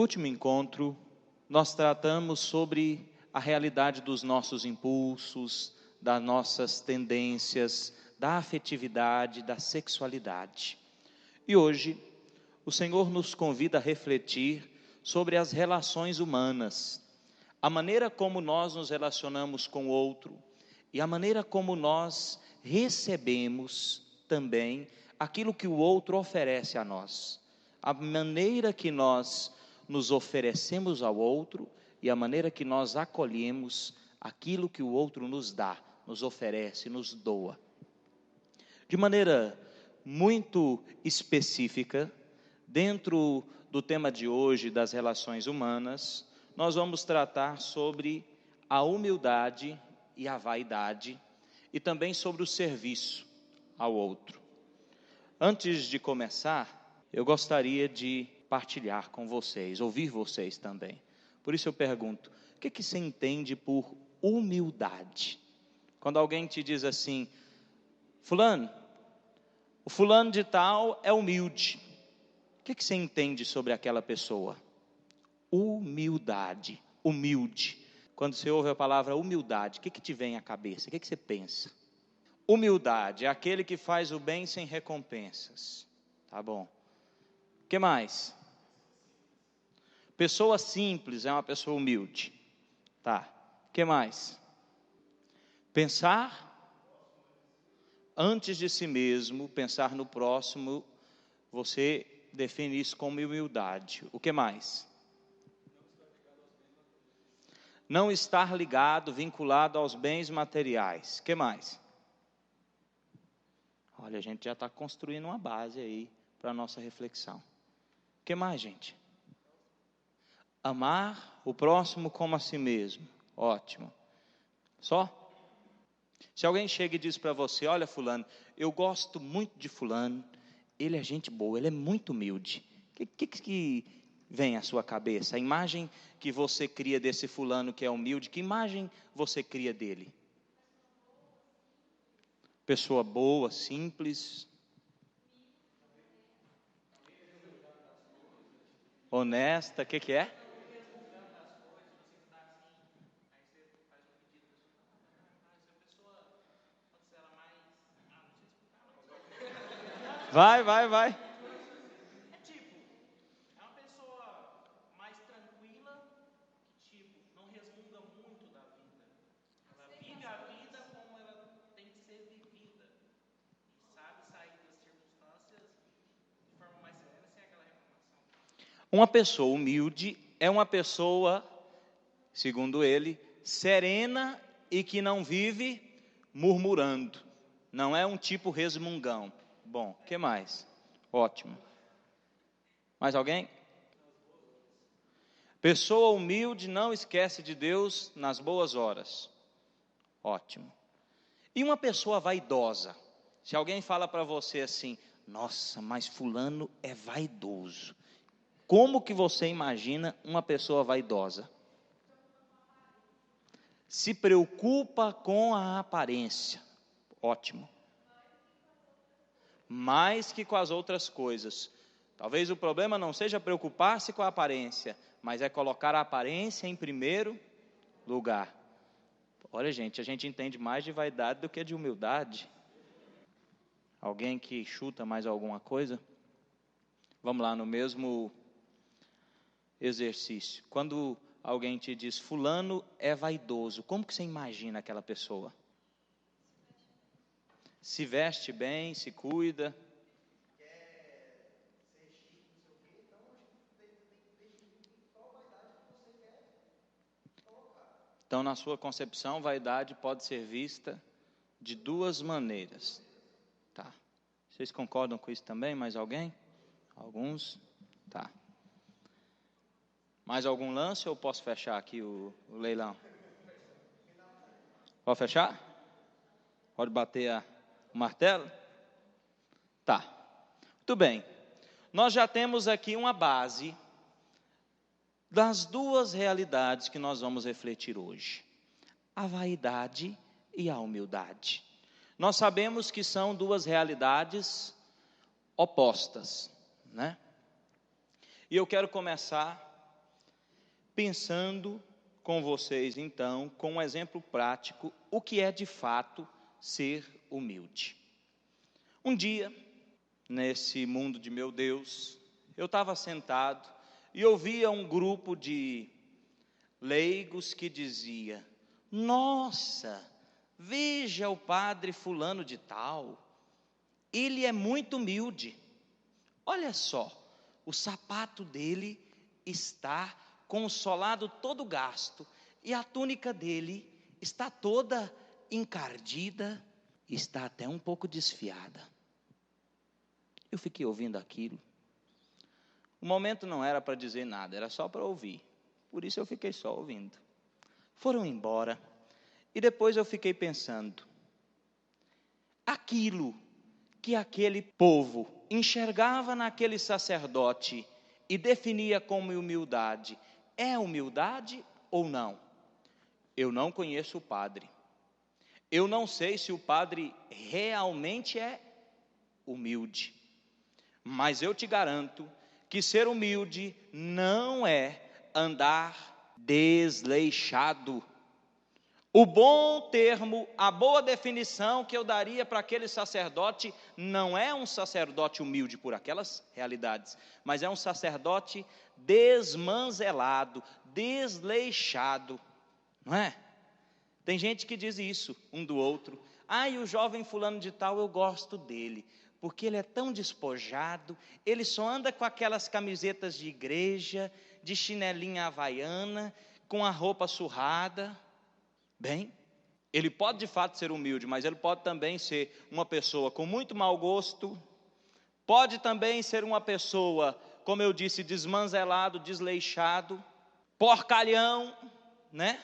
último encontro, nós tratamos sobre a realidade dos nossos impulsos, das nossas tendências, da afetividade, da sexualidade. E hoje, o Senhor nos convida a refletir sobre as relações humanas, a maneira como nós nos relacionamos com o outro e a maneira como nós recebemos também aquilo que o outro oferece a nós. A maneira que nós nos oferecemos ao outro e a maneira que nós acolhemos aquilo que o outro nos dá, nos oferece, nos doa. De maneira muito específica, dentro do tema de hoje das relações humanas, nós vamos tratar sobre a humildade e a vaidade e também sobre o serviço ao outro. Antes de começar, eu gostaria de partilhar com vocês, ouvir vocês também. Por isso eu pergunto, o que você entende por humildade? Quando alguém te diz assim, o fulano de tal é humilde. O que você entende sobre aquela pessoa? Humildade, humilde. Quando você ouve a palavra humildade, o que te vem à cabeça? O que você pensa? Humildade é aquele que faz o bem sem recompensas. Tá bom. O que mais? Pessoa simples é uma pessoa humilde. Tá. O que mais? Pensar antes de si mesmo, pensar no próximo, você define isso como humildade. O que mais? Não estar ligado, vinculado aos bens materiais. O que mais? Olha, a gente já está construindo uma base aí para a nossa reflexão. O que mais, gente? Amar o próximo como a si mesmo. Ótimo. Só? Se alguém chega e diz para você, olha fulano, eu gosto muito de fulano, ele é gente boa, ele é muito humilde. O que vem à sua cabeça? A imagem que você cria desse fulano que é humilde, que imagem você cria dele? Pessoa boa, simples, honesta, o que é? Vai. É uma pessoa mais tranquila, que não resmunga muito da vida. Ela vive a vida como ela tem que ser vivida. E sabe sair das circunstâncias de forma mais serena, sem aquela reclamação. Uma pessoa humilde é uma pessoa, segundo ele, serena e que não vive murmurando. Não é um tipo resmungão. Bom, o que mais? Ótimo. Mais alguém? Pessoa humilde não esquece de Deus nas boas horas. Ótimo. E uma pessoa vaidosa? Se alguém fala para você assim, nossa, mas fulano é vaidoso. Como que você imagina uma pessoa vaidosa? Se preocupa com a aparência. Ótimo. Mais que com as outras coisas. Talvez o problema não seja preocupar-se com a aparência, mas é colocar a aparência em primeiro lugar. Olha, gente, a gente entende mais de vaidade do que de humildade. Alguém que chuta mais alguma coisa? Vamos lá, no mesmo exercício. Quando alguém te diz, fulano é vaidoso, como que você imagina aquela pessoa? Se veste bem, se cuida. Quer ser chique, não sei o quê, então tem que definir qual vaidade que você quer colocar. Então, na sua concepção, vaidade pode ser vista de duas maneiras. Tá. Vocês concordam com isso também? Mais alguém? Alguns? Tá. Mais algum lance ou posso fechar aqui o leilão? Pode fechar? Pode bater o martelo? Tá. Muito bem. Nós já temos aqui uma base das duas realidades que nós vamos refletir hoje. A vaidade e a humildade. Nós sabemos que são duas realidades opostas, né? E eu quero começar pensando com vocês, então, com um exemplo prático, o que é de fato ser humilde. Um dia, nesse mundo de meu Deus, eu estava sentado e ouvia um grupo de leigos que dizia: nossa, veja o padre fulano de tal, ele é muito humilde. Olha só, o sapato dele está com o solado todo gasto, e a túnica dele está toda encardida, está até um pouco desfiada. Eu fiquei ouvindo aquilo. O momento não era para dizer nada, era só para ouvir. Por isso eu fiquei só ouvindo. Foram embora, e depois eu fiquei pensando, aquilo que aquele povo enxergava naquele sacerdote e definia como humildade, é humildade ou não? Eu não conheço o padre. Eu não sei se o padre realmente é humilde. Mas eu te garanto que ser humilde não é andar desleixado. O bom termo, a boa definição que eu daria para aquele sacerdote, não é um sacerdote humilde por aquelas realidades, mas é um sacerdote desmanzelado, desleixado, não é? Tem gente que diz isso um do outro. E o jovem fulano de tal, eu gosto dele, porque ele é tão despojado, ele só anda com aquelas camisetas de igreja, de chinelinha havaiana, com a roupa surrada. Bem, ele pode de fato ser humilde, mas ele pode também ser uma pessoa com muito mau gosto, pode também ser uma pessoa, como eu disse, desmanzelado, desleixado, porcalhão, né?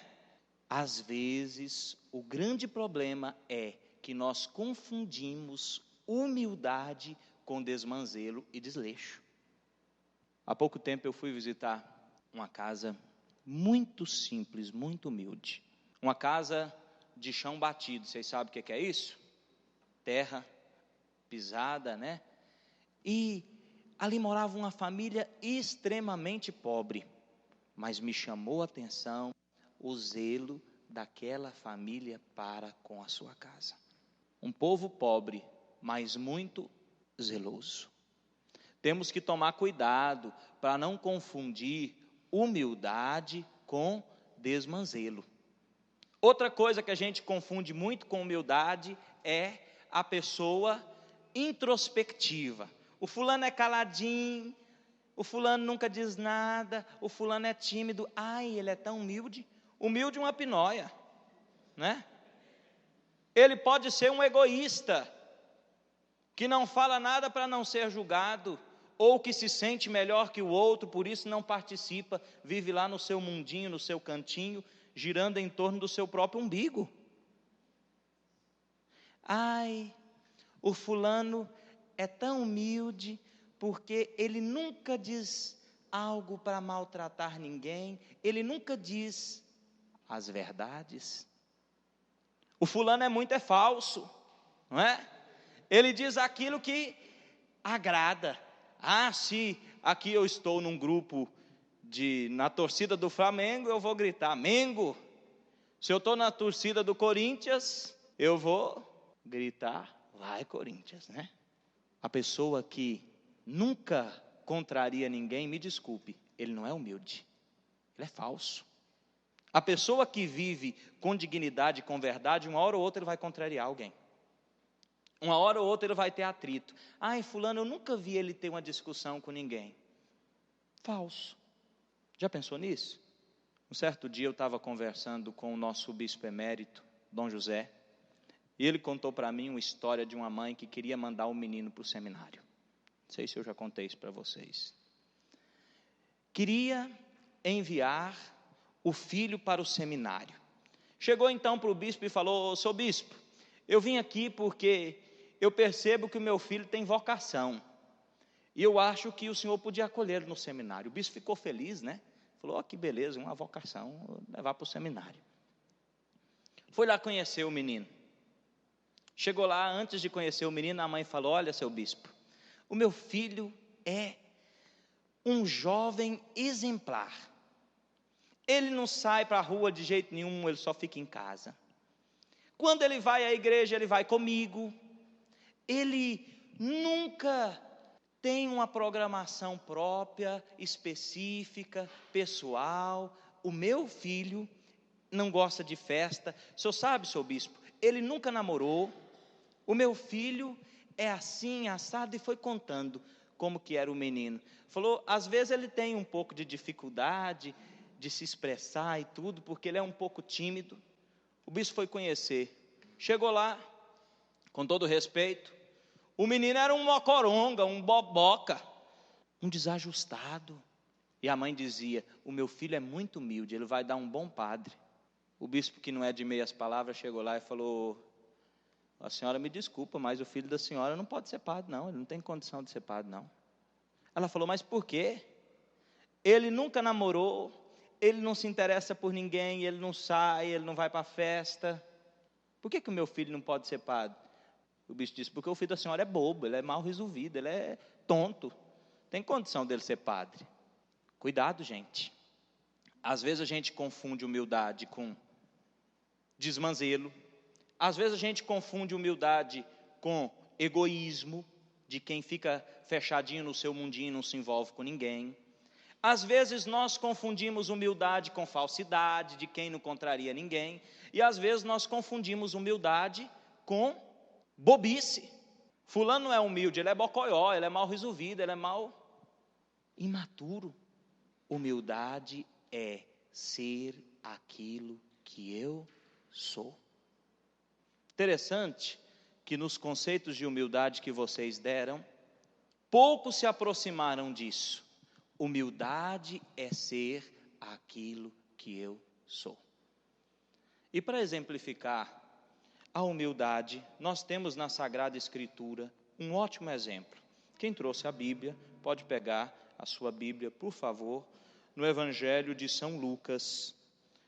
Às vezes, o grande problema é que nós confundimos humildade com desmanzelo e desleixo. Há pouco tempo eu fui visitar uma casa muito simples, muito humilde. Uma casa de chão batido, vocês sabem o que é isso? Terra pisada, né? E ali morava uma família extremamente pobre, mas me chamou a atenção o zelo daquela família para com a sua casa. Um povo pobre, mas muito zeloso. Temos que tomar cuidado para não confundir humildade com desmanzelo. Outra coisa que a gente confunde muito com humildade é a pessoa introspectiva. O fulano é caladinho, o fulano nunca diz nada, o fulano é tímido. Ele é tão humilde. Humilde é uma pinóia, né? Ele pode ser um egoísta, que não fala nada para não ser julgado, ou que se sente melhor que o outro, por isso não participa, vive lá no seu mundinho, no seu cantinho, girando em torno do seu próprio umbigo. O fulano é tão humilde, porque ele nunca diz algo para maltratar ninguém, ele nunca diz as verdades. O fulano é falso, não é? Ele diz aquilo que agrada. Se aqui eu estou num grupo na torcida do Flamengo, eu vou gritar Mengo. Se eu estou na torcida do Corinthians, eu vou gritar vai Corinthians, né? A pessoa que nunca contraria ninguém, me desculpe, ele não é humilde, ele é falso. A pessoa que vive com dignidade e com verdade, uma hora ou outra ele vai contrariar alguém. Uma hora ou outra ele vai ter atrito. Fulano, eu nunca vi ele ter uma discussão com ninguém. Falso. Já pensou nisso? Um certo dia eu estava conversando com o nosso bispo emérito, Dom José, e ele contou para mim uma história de uma mãe que queria mandar um menino para o seminário. Não sei se eu já contei isso para vocês. Queria enviar o filho para o seminário. Chegou então para o bispo e falou: seu bispo, eu vim aqui porque eu percebo que o meu filho tem vocação, e eu acho que o senhor podia acolhê-lo no seminário. O bispo ficou feliz, né? Falou: que beleza, uma vocação, vou levar para o seminário. Foi lá conhecer o menino. Chegou lá, antes de conhecer o menino, a mãe falou: olha, seu bispo, o meu filho é um jovem exemplar. Ele não sai para a rua de jeito nenhum, ele só fica em casa. Quando ele vai à igreja, ele vai comigo. Ele nunca tem uma programação própria, específica, pessoal. O meu filho não gosta de festa. O senhor sabe, seu bispo, ele nunca namorou. O meu filho é assim, assado, e foi contando como que era o menino. Falou, às vezes ele tem um pouco de dificuldade de se expressar e tudo, porque ele é um pouco tímido. O bispo foi conhecer. Chegou lá, com todo respeito, o menino era um mocoronga, um boboca, um desajustado. E a mãe dizia, o meu filho é muito humilde, ele vai dar um bom padre. O bispo, que não é de meias palavras, chegou lá e falou, a senhora me desculpa, mas o filho da senhora não pode ser padre não, ele não tem condição de ser padre não. Ela falou, mas por quê? Ele nunca namorou, ele não se interessa por ninguém, ele não sai, ele não vai para a festa. Por que o meu filho não pode ser padre? O bispo disse, porque o filho da senhora é bobo, ele é mal resolvido, ele é tonto. Tem condição dele ser padre. Cuidado, gente. Às vezes a gente confunde humildade com desmanzelo. Às vezes a gente confunde humildade com egoísmo, de quem fica fechadinho no seu mundinho e não se envolve com ninguém. Às vezes nós confundimos humildade com falsidade, de quem não contraria ninguém. E às vezes nós confundimos humildade com bobice. Fulano não é humilde, ele é bocoió, ele é mal resolvido, ele é mal imaturo. Humildade é ser aquilo que eu sou. Interessante que nos conceitos de humildade que vocês deram, poucos se aproximaram disso. Humildade é ser aquilo que eu sou. E para exemplificar a humildade, nós temos na Sagrada Escritura um ótimo exemplo. Quem trouxe a Bíblia, pode pegar a sua Bíblia, por favor, no Evangelho de São Lucas,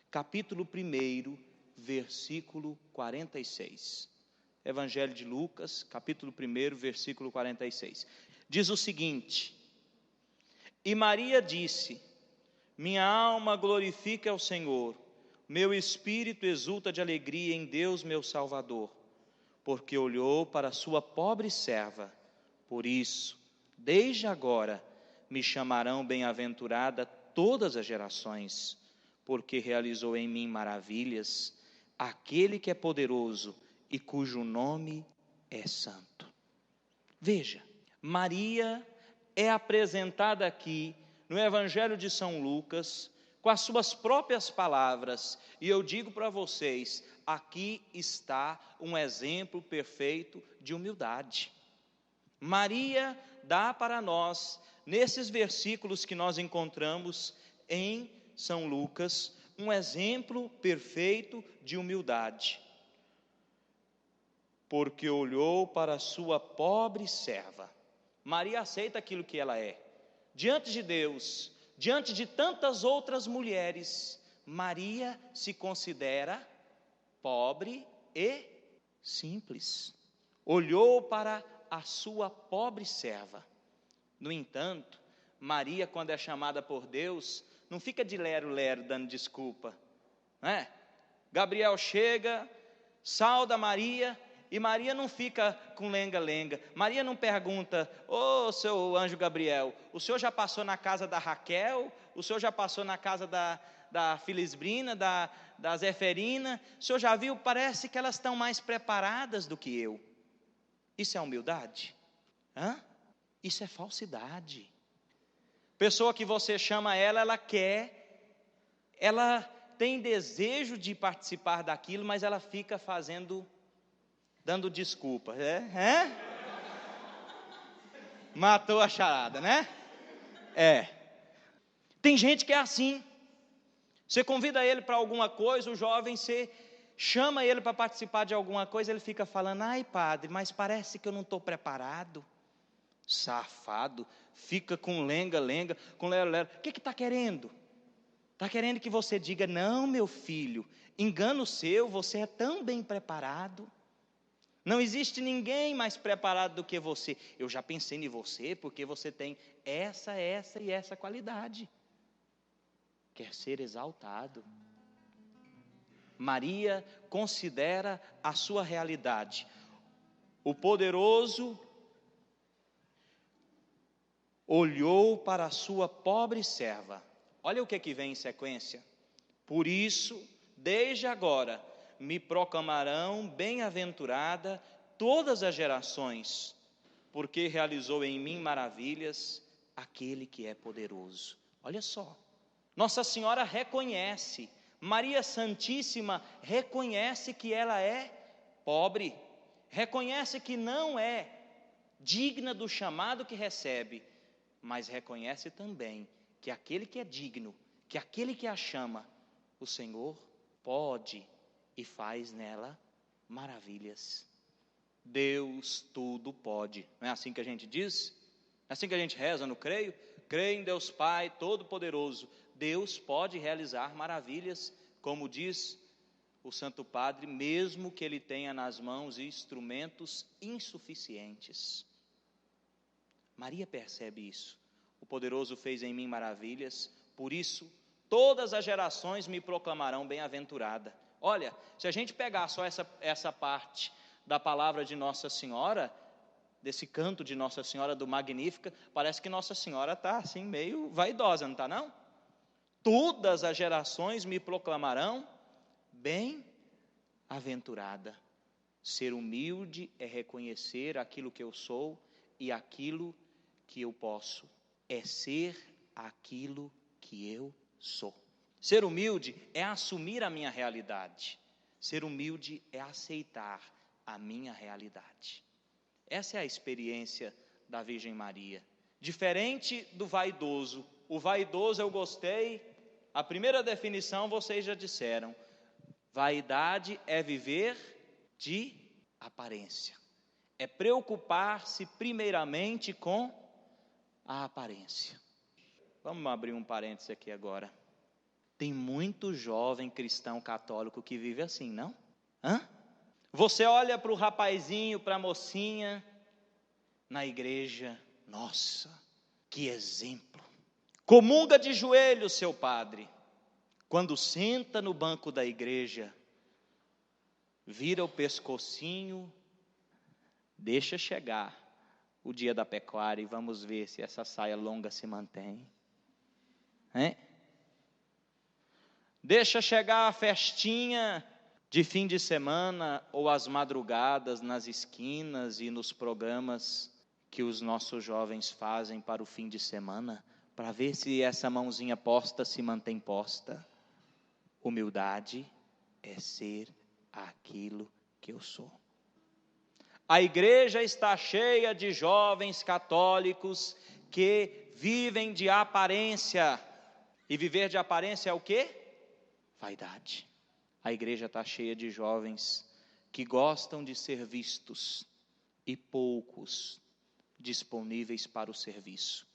capítulo 1, versículo 46. Evangelho de Lucas, capítulo 1, versículo 46. Diz o seguinte: E Maria disse, minha alma glorifica ao Senhor, meu espírito exulta de alegria em Deus meu Salvador, porque olhou para a sua pobre serva. Por isso, desde agora, me chamarão bem-aventurada todas as gerações, porque realizou em mim maravilhas, aquele que é poderoso e cujo nome é santo. Veja, Maria é apresentada aqui no Evangelho de São Lucas, com as suas próprias palavras, e eu digo para vocês, aqui está um exemplo perfeito de humildade. Maria dá para nós, nesses versículos que nós encontramos em São Lucas, um exemplo perfeito de humildade. Porque olhou para a sua pobre serva. Maria aceita aquilo que ela é. Diante de Deus, diante de tantas outras mulheres, Maria se considera pobre e simples. Olhou para a sua pobre serva. No entanto, Maria, quando é chamada por Deus, não fica de lero-lero dando desculpa, não é? Gabriel chega, sauda Maria, e Maria não fica com lenga-lenga. Maria não pergunta, ô seu anjo Gabriel, o senhor já passou na casa da Raquel? O senhor já passou na casa da Filisbrina, da Zeferina? O senhor já viu? Parece que elas estão mais preparadas do que eu. Isso é humildade? Isso é falsidade. Pessoa que você chama ela quer, ela tem desejo de participar daquilo, mas ela fica dando desculpa. Matou a charada, né? Tem gente que é assim. Você convida ele para alguma coisa, o jovem, você chama ele para participar de alguma coisa, ele fica falando, ai padre, mas parece que eu não estou preparado. Safado, fica com lenga-lenga, com lero-lero. O que está querendo? Está querendo que você diga, não meu filho, engano seu, você é tão bem preparado. Não existe ninguém mais preparado do que você. Eu já pensei em você, porque você tem essa e essa qualidade. quer ser exaltado. Maria considera a sua realidade. O poderoso olhou para a sua pobre serva. Olha o que vem em sequência. Por isso, desde agora, me proclamarão bem-aventurada todas as gerações, porque realizou em mim maravilhas aquele que é poderoso. Olha só, Nossa Senhora reconhece, Maria Santíssima reconhece que ela é pobre, reconhece que não é digna do chamado que recebe, mas reconhece também que aquele que é digno, que aquele que a chama, o Senhor pode e faz nela maravilhas. Deus tudo pode. Não é assim que a gente diz? Não é assim que a gente reza no creio? Creio em Deus Pai Todo-Poderoso. Deus pode realizar maravilhas, como diz o Santo Padre, mesmo que ele tenha nas mãos instrumentos insuficientes. Maria percebe isso. O poderoso fez em mim maravilhas, por isso todas as gerações me proclamarão bem-aventurada. Olha, se a gente pegar só essa parte da palavra de Nossa Senhora, desse canto de Nossa Senhora do Magnífica, parece que Nossa Senhora está assim meio vaidosa, não está não? Todas as gerações me proclamarão bem-aventurada. Ser humilde é reconhecer aquilo que eu sou e aquilo que eu posso. É ser aquilo que eu sou. Ser humilde é assumir a minha realidade. Ser humilde é aceitar a minha realidade. Essa é a experiência da Virgem Maria. Diferente do vaidoso. O vaidoso eu gostei. A primeira definição vocês já disseram. Vaidade é viver de aparência. É preocupar-se primeiramente com a aparência. Vamos abrir um parênteses aqui agora. Tem muito jovem cristão católico que vive assim, não? Você olha para o rapazinho, para a mocinha, na igreja, nossa, que exemplo. Comunga de joelhos, seu padre. Quando senta no banco da igreja, vira o pescocinho, deixa chegar o dia da pecuária e vamos ver se essa saia longa se mantém. Deixa chegar a festinha de fim de semana ou as madrugadas nas esquinas e nos programas que os nossos jovens fazem para o fim de semana, para ver se essa mãozinha posta se mantém posta. Humildade é ser aquilo que eu sou. A igreja está cheia de jovens católicos que vivem de aparência. E viver de aparência é o quê? Vaidade. A igreja está cheia de jovens que gostam de ser vistos e poucos disponíveis para o serviço.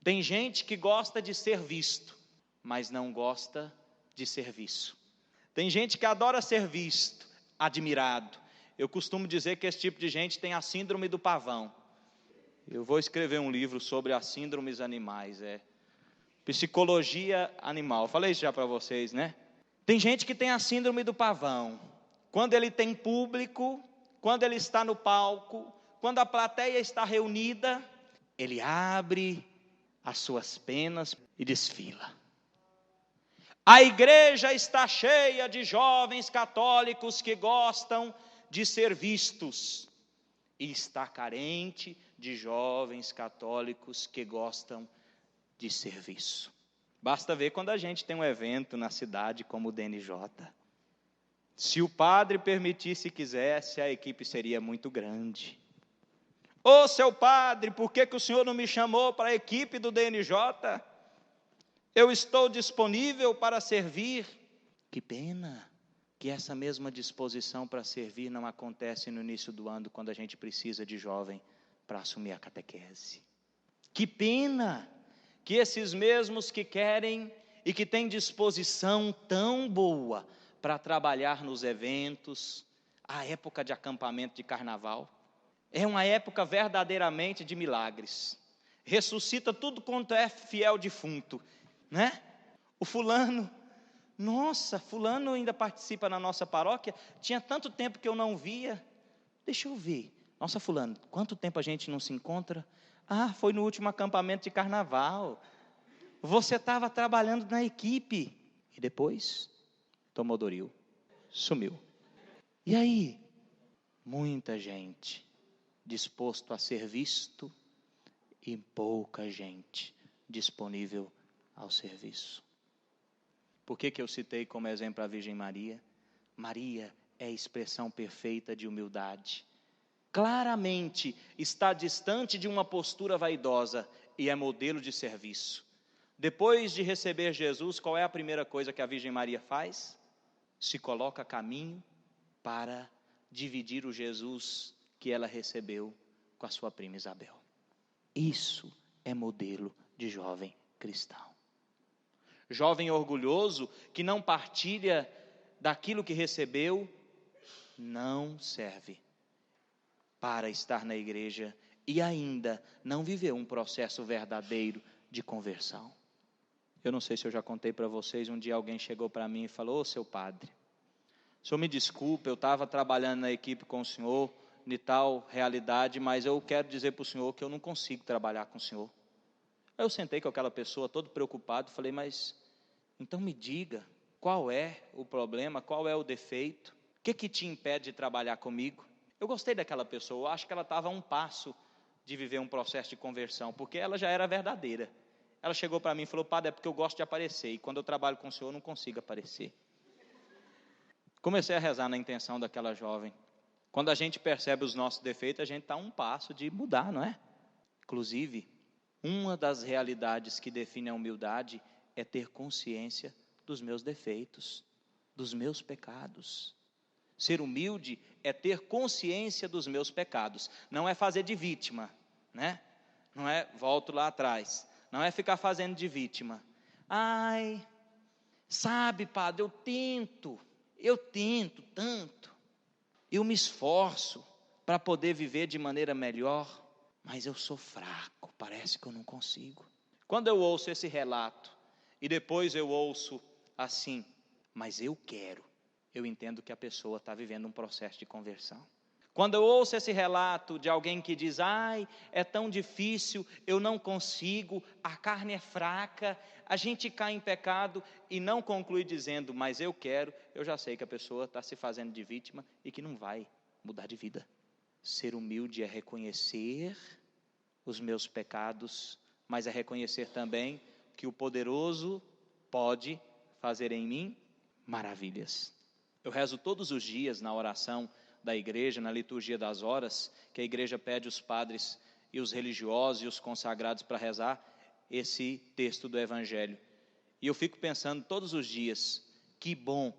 Tem gente que gosta de ser visto, mas não gosta de serviço. Tem gente que adora ser visto, admirado. Eu costumo dizer que esse tipo de gente tem a síndrome do pavão. Eu vou escrever um livro sobre as síndromes animais, psicologia animal. Falei isso já para vocês, né? Tem gente que tem a síndrome do pavão. Quando ele tem público, quando ele está no palco, quando a plateia está reunida, ele abre as suas penas e desfila. A igreja está cheia de jovens católicos que gostam de ser vistos e está carente de jovens católicos que gostam de serviço. Basta ver quando a gente tem um evento na cidade como o DNJ. Se o padre permitisse e quisesse, a equipe seria muito grande. Ô seu padre, por que o senhor não me chamou para a equipe do DNJ? Eu estou disponível para servir. Que pena que essa mesma disposição para servir não acontece no início do ano, quando a gente precisa de jovem para assumir a catequese. Que pena que esses mesmos que querem e que têm disposição tão boa para trabalhar nos eventos, a época de acampamento de carnaval, é uma época verdadeiramente de milagres. Ressuscita tudo quanto é fiel defunto, né? O fulano, nossa, fulano ainda participa na nossa paróquia, tinha tanto tempo que eu não via. Deixa eu ver. Nossa, fulano, quanto tempo a gente não se encontra? Ah, foi no último acampamento de carnaval. Você estava trabalhando na equipe. E depois, tomou Doril, sumiu. E aí? Muita gente disposto a ser visto e pouca gente disponível ao serviço. Por que eu citei como exemplo a Virgem Maria? Maria é a expressão perfeita de humildade. Claramente está distante de uma postura vaidosa e é modelo de serviço. Depois de receber Jesus, qual é a primeira coisa que a Virgem Maria faz? Se coloca a caminho para dividir o Jesus que ela recebeu com a sua prima Isabel. Isso é modelo de jovem cristão. Jovem orgulhoso que não partilha daquilo que recebeu, não serve para estar na igreja e ainda não viveu um processo verdadeiro de conversão. Eu não sei se eu já contei para vocês, um dia alguém chegou para mim e falou: ô seu padre, o senhor me desculpe, eu estava trabalhando na equipe com o senhor, de tal realidade, mas eu quero dizer para o senhor que eu não consigo trabalhar com o senhor. Aí eu sentei com aquela pessoa, todo preocupado, falei: mas, então me diga, qual é o problema, qual é o defeito, o que te impede de trabalhar comigo? Eu gostei daquela pessoa, eu acho que ela estava a um passo de viver um processo de conversão, porque ela já era verdadeira. Ela chegou para mim e falou: padre, é porque eu gosto de aparecer, e quando eu trabalho com o senhor eu não consigo aparecer. Comecei a rezar na intenção daquela jovem. Quando a gente percebe os nossos defeitos, a gente está a um passo de mudar, não é? Inclusive, uma das realidades que define a humildade é ter consciência dos meus defeitos, dos meus pecados. Ser humilde é ter consciência dos meus pecados, não é fazer de vítima, né? Não é, volto lá atrás, não é ficar fazendo de vítima. Ai, sabe, padre, eu tento tanto, eu me esforço para poder viver de maneira melhor, mas eu sou fraco, parece que eu não consigo. Quando eu ouço esse relato, e depois eu ouço assim, mas eu quero, eu entendo que a pessoa está vivendo um processo de conversão. Quando eu ouço esse relato de alguém que diz: ai, é tão difícil, eu não consigo, a carne é fraca, a gente cai em pecado, e não conclui dizendo, mas eu quero, eu já sei que a pessoa está se fazendo de vítima e que não vai mudar de vida. Ser humilde é reconhecer os meus pecados, mas é reconhecer também que o poderoso pode fazer em mim maravilhas. Eu rezo todos os dias na oração da igreja, na liturgia das horas, que a igreja pede os padres e os religiosos e os consagrados para rezar esse texto do Evangelho. E eu fico pensando todos os dias, que bom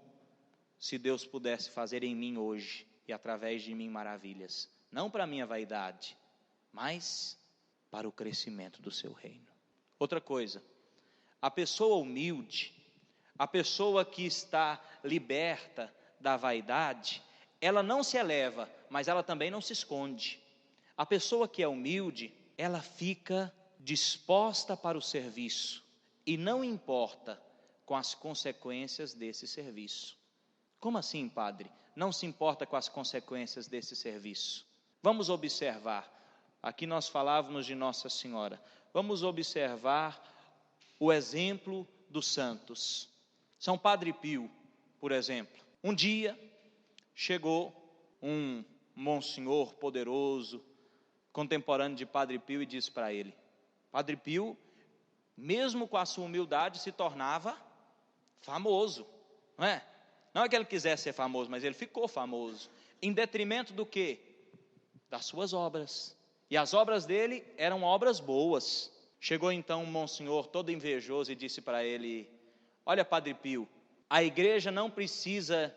se Deus pudesse fazer em mim hoje e através de mim maravilhas, não para a minha vaidade, mas para o crescimento do seu reino. Outra coisa, a pessoa humilde, a pessoa que está liberta da vaidade, ela não se eleva, mas ela também não se esconde. A pessoa que é humilde, ela fica disposta para o serviço e não importa com as consequências desse serviço. Como assim, padre? Não se importa com as consequências desse serviço? Vamos observar, aqui nós falávamos de Nossa Senhora, vamos observar o exemplo dos santos. São Padre Pio, por exemplo, um dia chegou um monsenhor poderoso, contemporâneo de Padre Pio, e disse para ele: Padre Pio, mesmo com a sua humildade, se tornava famoso, não é? Não é que ele quisesse ser famoso, mas ele ficou famoso, em detrimento do quê? Das suas obras, e as obras dele eram obras boas. Chegou então um monsenhor todo invejoso e disse para ele: olha, Padre Pio, a igreja não precisa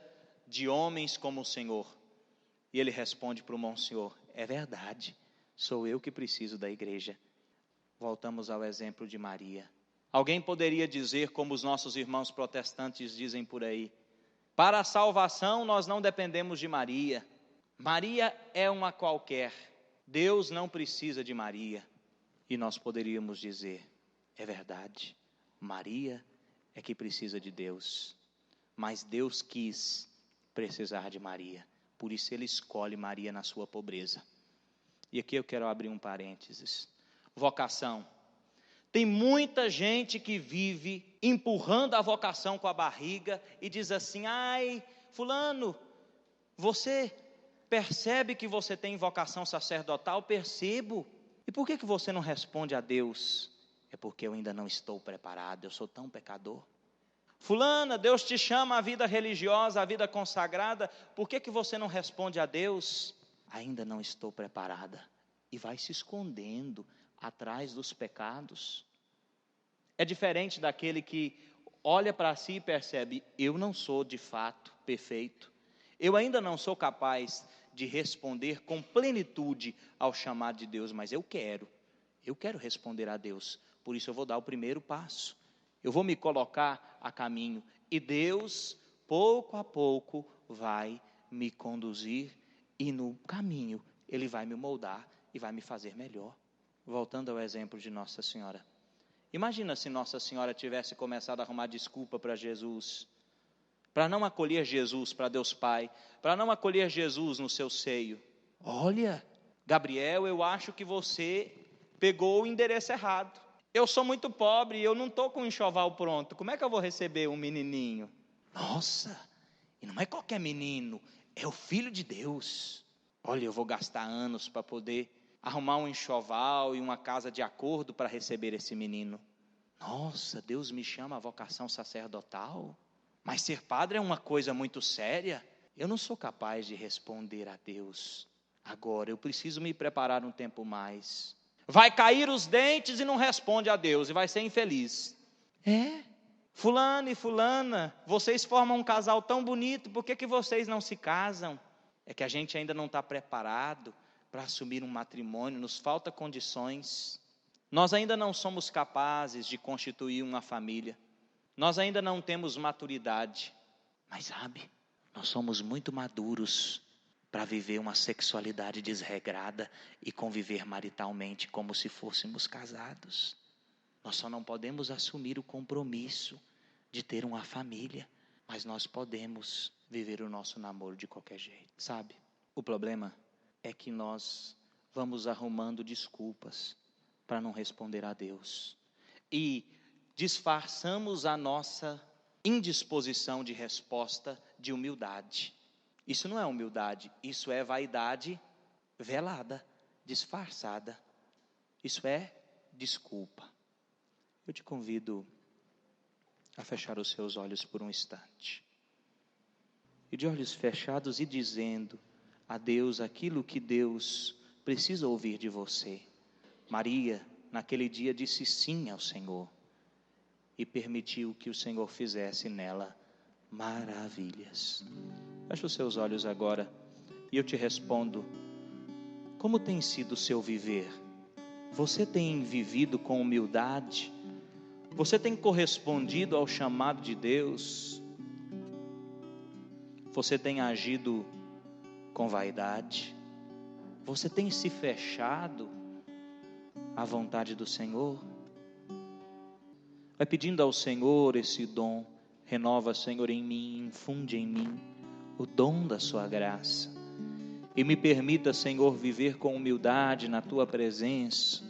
de homens como o Senhor. E ele responde para o monsenhor: é verdade, sou eu que preciso da igreja. Voltamos ao exemplo de Maria. Alguém poderia dizer, como os nossos irmãos protestantes dizem por aí: para a salvação nós não dependemos de Maria, Maria é uma qualquer, Deus não precisa de Maria. E nós poderíamos dizer: é verdade, Maria é que precisa de Deus. Mas Deus quis precisar de Maria. Por isso Ele escolhe Maria na sua pobreza. E aqui eu quero abrir um parênteses. Vocação. Tem muita gente que vive empurrando a vocação com a barriga e diz assim: ai, fulano, você percebe que você tem vocação sacerdotal? Percebo. E por que você não responde a Deus? É porque eu ainda não estou preparado, eu sou tão pecador. Fulana, Deus te chama à vida religiosa, à vida consagrada, por que você não responde a Deus? Ainda não estou preparada. E vai se escondendo atrás dos pecados. É diferente daquele que olha para si e percebe: eu não sou de fato perfeito. Eu ainda não sou capaz de responder com plenitude ao chamado de Deus, mas eu quero responder a Deus. Por isso eu vou dar o primeiro passo. Eu vou me colocar a caminho. E Deus, pouco a pouco, vai me conduzir. E no caminho, Ele vai me moldar e vai me fazer melhor. Voltando ao exemplo de Nossa Senhora. Imagina se Nossa Senhora tivesse começado a arrumar desculpa para Jesus, para não acolher Jesus para Deus Pai, para não acolher Jesus no seu seio. Olha, Gabriel, eu acho que você pegou o endereço errado. Eu sou muito pobre, eu não estou com o enxoval pronto. Como é que eu vou receber um menininho? Nossa, e não é qualquer menino, é o Filho de Deus. Olha, eu vou gastar anos para poder arrumar um enxoval e uma casa de acordo para receber esse menino. Nossa, Deus me chama à vocação sacerdotal? Mas ser padre é uma coisa muito séria. Eu não sou capaz de responder a Deus agora, eu preciso me preparar um tempo mais. Vai cair os dentes e não responde a Deus, e vai ser infeliz. Fulano e fulana, vocês formam um casal tão bonito, por que vocês não se casam? É que a gente ainda não está preparado para assumir um matrimônio, nos falta condições. Nós ainda não somos capazes de constituir uma família. Nós ainda não temos maturidade. Mas sabe, nós somos muito maduros para viver uma sexualidade desregrada e conviver maritalmente como se fôssemos casados. Nós só não podemos assumir o compromisso de ter uma família, mas nós podemos viver o nosso namoro de qualquer jeito, sabe? O problema é que nós vamos arrumando desculpas para não responder a Deus e disfarçamos a nossa indisposição de resposta de humildade. Isso não é humildade, isso é vaidade velada, disfarçada. Isso é desculpa. Eu te convido a fechar os seus olhos por um instante. E de olhos fechados e dizendo a Deus aquilo que Deus precisa ouvir de você. Maria, naquele dia, disse sim ao Senhor e permitiu que o Senhor fizesse nela maravilhas. Feche os seus olhos agora e eu te respondo: como tem sido o seu viver? Você tem vivido com humildade? Você tem correspondido ao chamado de Deus? Você tem agido com vaidade? Você tem se fechado à vontade do Senhor? Vai pedindo ao Senhor esse dom. Renova, Senhor, em mim, infunde em mim o dom da sua graça. E me permita, Senhor, viver com humildade na tua presença.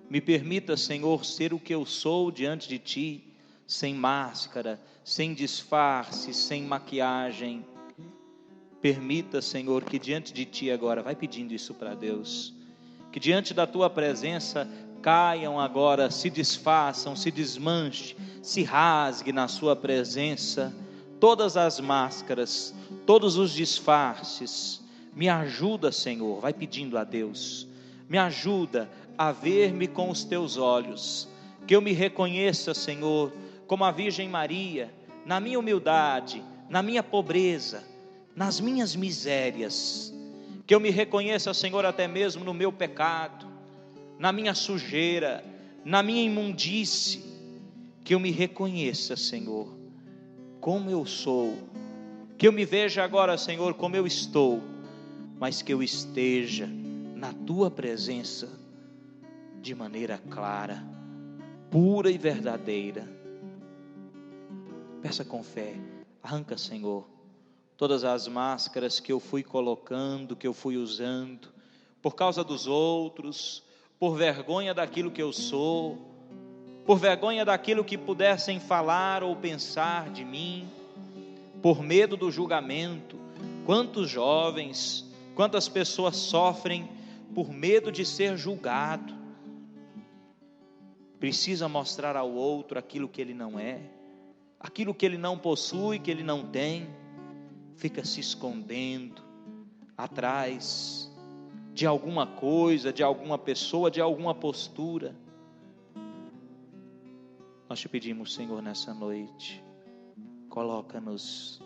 Me permita, Senhor, ser o que eu sou diante de ti, sem máscara, sem disfarce, sem maquiagem. Permita, Senhor, que diante de ti agora, vai pedindo isso para Deus, que diante da tua presença caiam agora, se desfaçam, se desmanche, se rasgue na sua presença todas as máscaras, todos os disfarces. Me ajuda, Senhor, vai pedindo a Deus, me ajuda a ver-me com os teus olhos, que eu me reconheça, Senhor, como a Virgem Maria, na minha humildade, na minha pobreza, nas minhas misérias, que eu me reconheça, Senhor, até mesmo no meu pecado, na minha sujeira, na minha imundície, que eu me reconheça, Senhor, como eu sou, que eu me veja agora, Senhor, como eu estou, mas que eu esteja na tua presença de maneira clara, pura e verdadeira. Peça com fé. Arranca, Senhor, todas as máscaras que eu fui colocando, que eu fui usando, por causa dos outros, por vergonha daquilo que eu sou, por vergonha daquilo que pudessem falar ou pensar de mim, por medo do julgamento. Quantos jovens, quantas pessoas sofrem por medo de ser julgado. Precisa mostrar ao outro aquilo que ele não é, aquilo que ele não possui, que ele não tem, fica se escondendo atrás de alguma coisa, de alguma pessoa, de alguma postura. Nós te pedimos, Senhor, nessa noite, coloca-nos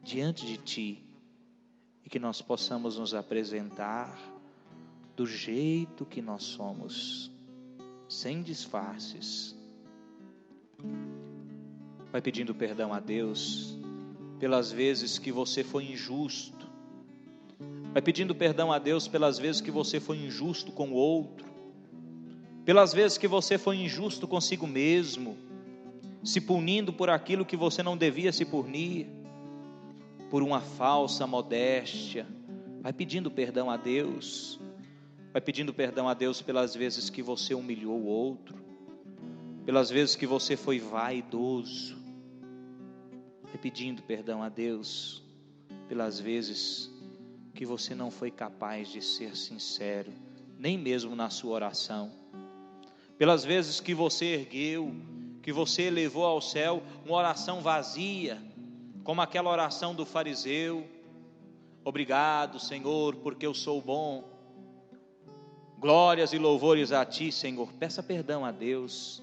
diante de Ti, e que nós possamos nos apresentar do jeito que nós somos, sem disfarces. Vai pedindo perdão a Deus pelas vezes que você foi injusto. Vai pedindo perdão a Deus pelas vezes que você foi injusto com o outro, pelas vezes que você foi injusto consigo mesmo, se punindo por aquilo que você não devia se punir, por uma falsa modéstia. Vai pedindo perdão a Deus. Vai pedindo perdão a Deus pelas vezes que você humilhou o outro, pelas vezes que você foi vaidoso. Vai pedindo perdão a Deus pelas vezes que você não foi capaz de ser sincero, nem mesmo na sua oração. Pelas vezes que você ergueu, que você elevou ao céu uma oração vazia, como aquela oração do fariseu: obrigado, Senhor, porque eu sou bom. Glórias e louvores a Ti, Senhor. Peça perdão a Deus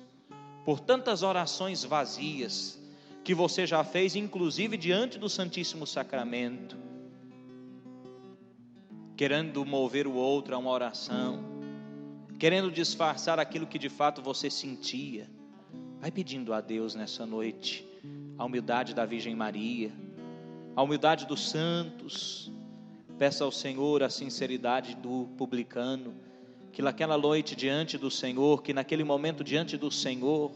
por tantas orações vazias que você já fez, inclusive diante do Santíssimo Sacramento, querendo mover o outro a uma oração, querendo disfarçar aquilo que de fato você sentia. Vai pedindo a Deus nessa noite a humildade da Virgem Maria, a humildade dos santos. Peça ao Senhor a sinceridade do publicano, que naquela noite diante do Senhor, que naquele momento diante do Senhor,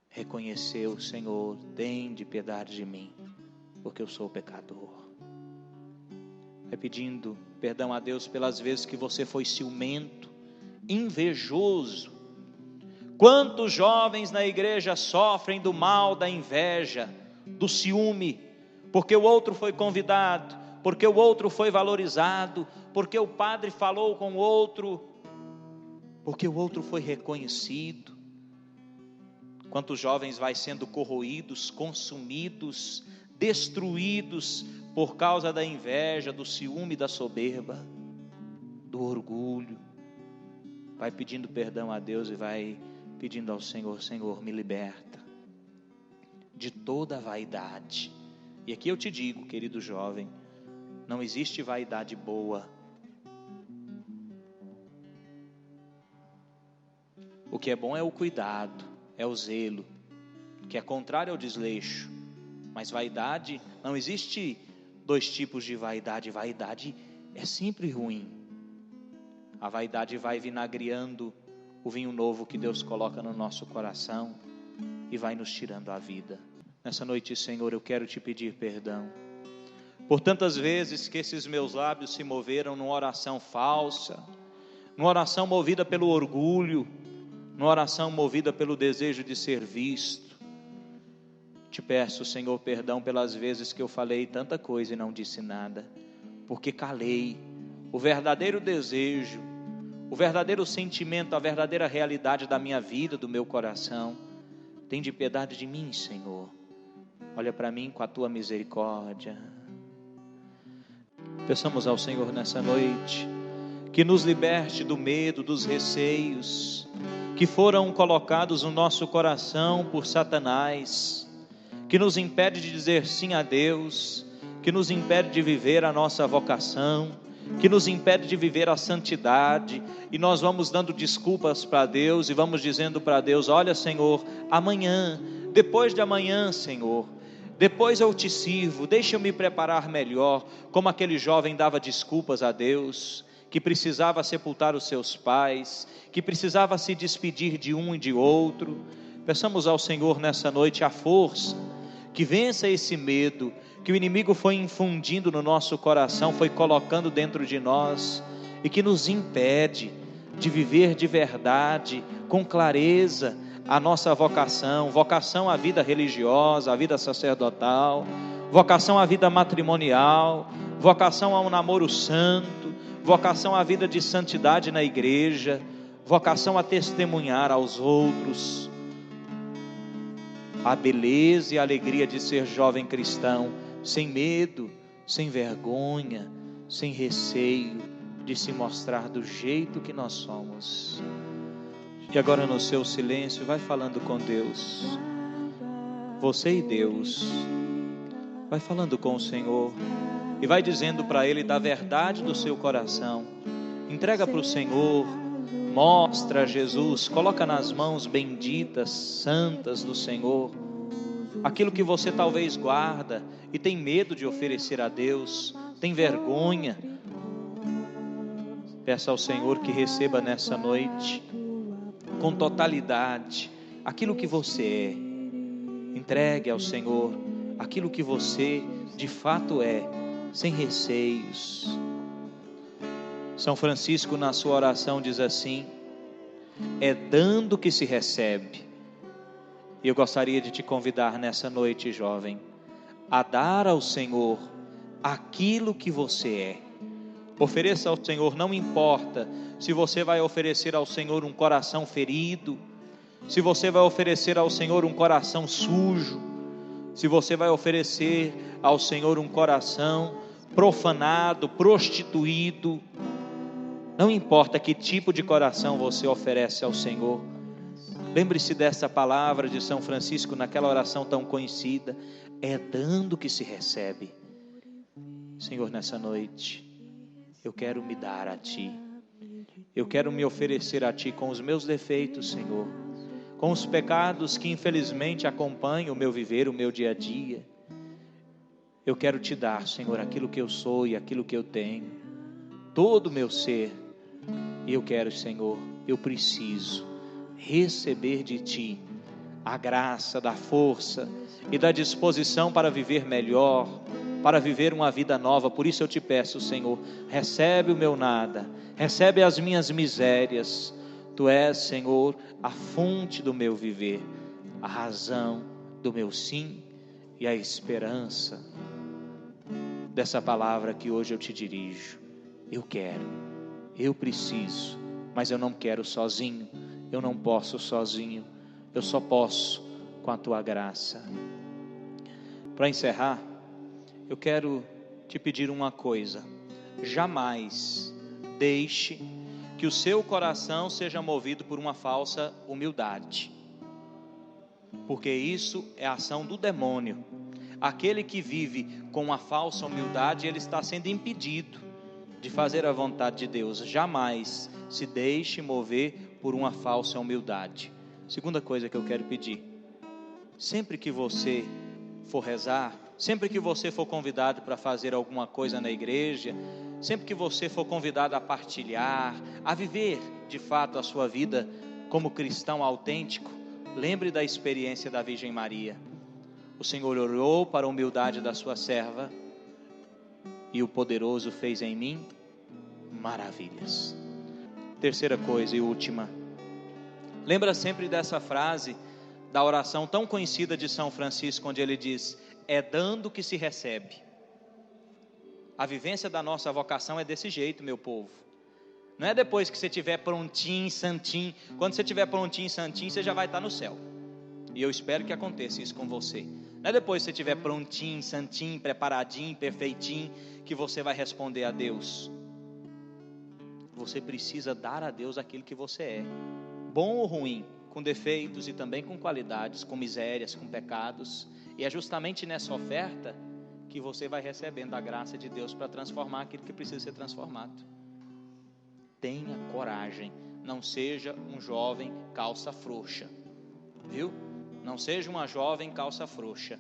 reconheceu: Senhor, tende piedade de mim, porque eu sou pecador. Vai pedindo perdão a Deus pelas vezes que você foi ciumento, invejoso. Quantos jovens na igreja sofrem do mal da inveja, do ciúme, porque o outro foi convidado, porque o outro foi valorizado, porque o padre falou com o outro, porque o outro foi reconhecido. Quantos jovens vai sendo corroídos, consumidos, destruídos por causa da inveja, do ciúme, da soberba, do orgulho. Vai pedindo perdão a Deus e vai pedindo ao Senhor: Senhor, me liberta de toda a vaidade. E aqui eu te digo, querido jovem, não existe vaidade boa. O que é bom é o cuidado, é o zelo, que é contrário ao desleixo. Mas vaidade, não existe dois tipos de vaidade. Vaidade é sempre ruim. A vaidade vai vinagreando o vinho novo que Deus coloca no nosso coração e vai nos tirando a vida. Nessa noite, Senhor, eu quero te pedir perdão por tantas vezes que esses meus lábios se moveram numa oração falsa, numa oração movida pelo orgulho, numa oração movida pelo desejo de ser visto. Te peço, Senhor, perdão pelas vezes que eu falei tanta coisa e não disse nada, porque calei o verdadeiro desejo, o verdadeiro sentimento, a verdadeira realidade da minha vida, do meu coração. Tende piedade de mim, Senhor. Olha para mim com a tua misericórdia. Peçamos ao Senhor nessa noite que nos liberte do medo, dos receios que foram colocados no nosso coração por Satanás, que nos impede de dizer sim a Deus, que nos impede de viver a nossa vocação, que nos impede de viver a santidade. E nós vamos dando desculpas para Deus e vamos dizendo para Deus: olha, Senhor, amanhã, depois de amanhã, Senhor, depois eu te sirvo, deixa eu me preparar melhor. Como aquele jovem dava desculpas a Deus, que precisava sepultar os seus pais, que precisava se despedir de um e de outro. Peçamos ao Senhor nessa noite a força que vença esse medo que o inimigo foi infundindo no nosso coração, foi colocando dentro de nós e que nos impede de viver de verdade, com clareza, a nossa vocação à vida religiosa, à vida sacerdotal, vocação à vida matrimonial, vocação a um namoro santo, vocação à vida de santidade na igreja, vocação a testemunhar aos outros a beleza e a alegria de ser jovem cristão, sem medo, sem vergonha, sem receio de se mostrar do jeito que nós somos. E agora no seu silêncio, vai falando com Deus, você e Deus, vai falando com o Senhor, e vai dizendo para Ele da verdade do seu coração, entrega para o Senhor, mostra a Jesus, coloca nas mãos benditas, santas do Senhor, aquilo que você talvez guarda e tem medo de oferecer a Deus, tem vergonha. Peça ao Senhor que receba nessa noite, com totalidade, aquilo que você é. Entregue ao Senhor aquilo que você de fato é, sem receios. São Francisco, na sua oração, diz assim: é dando que se recebe. E eu gostaria de te convidar nessa noite, jovem, a dar ao Senhor aquilo que você é. Ofereça ao Senhor, não importa se você vai oferecer ao Senhor um coração ferido, se você vai oferecer ao Senhor um coração sujo, se você vai oferecer ao Senhor um coração profanado, prostituído, não importa que tipo de coração você oferece ao Senhor. Lembre-se dessa palavra de São Francisco naquela oração tão conhecida: é dando que se recebe. Senhor, nessa noite, eu quero me dar a Ti, eu quero me oferecer a Ti com os meus defeitos, Senhor, com os pecados que infelizmente acompanham o meu viver, o meu dia a dia. Eu quero Te dar, Senhor, aquilo que eu sou e aquilo que eu tenho, todo o meu ser. E eu quero, Senhor, eu preciso receber de Ti a graça da força e da disposição para viver melhor, para viver uma vida nova. Por isso eu te peço, Senhor, recebe o meu nada, recebe as minhas misérias. Tu és, Senhor, a fonte do meu viver, a razão do meu sim e a esperança dessa palavra que hoje eu te dirijo. Eu quero, eu preciso, mas eu não quero sozinho, eu não posso sozinho, eu só posso com a Tua graça. Para encerrar, eu quero te pedir uma coisa: jamais deixe que o seu coração seja movido por uma falsa humildade, porque isso é a ação do demônio. Aquele que vive com uma falsa humildade, ele está sendo impedido de fazer a vontade de Deus. Jamais se deixe mover por uma falsa humildade. Segunda coisa que eu quero pedir: sempre que você for rezar, sempre que você for convidado para fazer alguma coisa na igreja, sempre que você for convidado a partilhar, a viver de fato a sua vida como cristão autêntico, lembre da experiência da Virgem Maria. O Senhor olhou para a humildade da sua serva e o poderoso fez em mim maravilhas. Terceira coisa e última, lembra sempre dessa frase da oração tão conhecida de São Francisco, onde ele diz: é dando que se recebe. A vivência da nossa vocação é desse jeito, meu povo. Não é depois que você estiver prontinho, santinho. Quando você estiver prontinho, santinho, você já vai estar no céu. E eu espero que aconteça isso com você. Não é depois que você estiver prontinho, santinho, preparadinho, perfeitinho, que você vai responder a Deus. Você precisa dar a Deus aquilo que você é, bom ou ruim, com defeitos e também com qualidades, com misérias, com pecados. E é justamente nessa oferta que você vai recebendo a graça de Deus para transformar aquilo que precisa ser transformado. Tenha coragem, não seja um jovem calça frouxa, viu? Não seja uma jovem calça frouxa.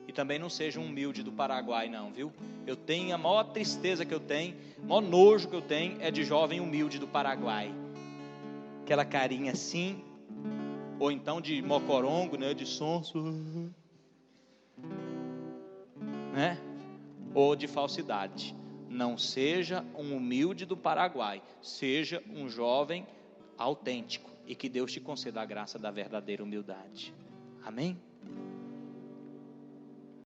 E também não seja um humilde do Paraguai, não, viu? Eu tenho, a maior tristeza que eu tenho, o maior nojo que eu tenho é de jovem humilde do Paraguai. Aquela carinha assim, ou então de mocorongo, né, de sonso, né, ou de falsidade. Não seja um humilde do Paraguai, seja um jovem autêntico, e que Deus te conceda a graça da verdadeira humildade. Amém?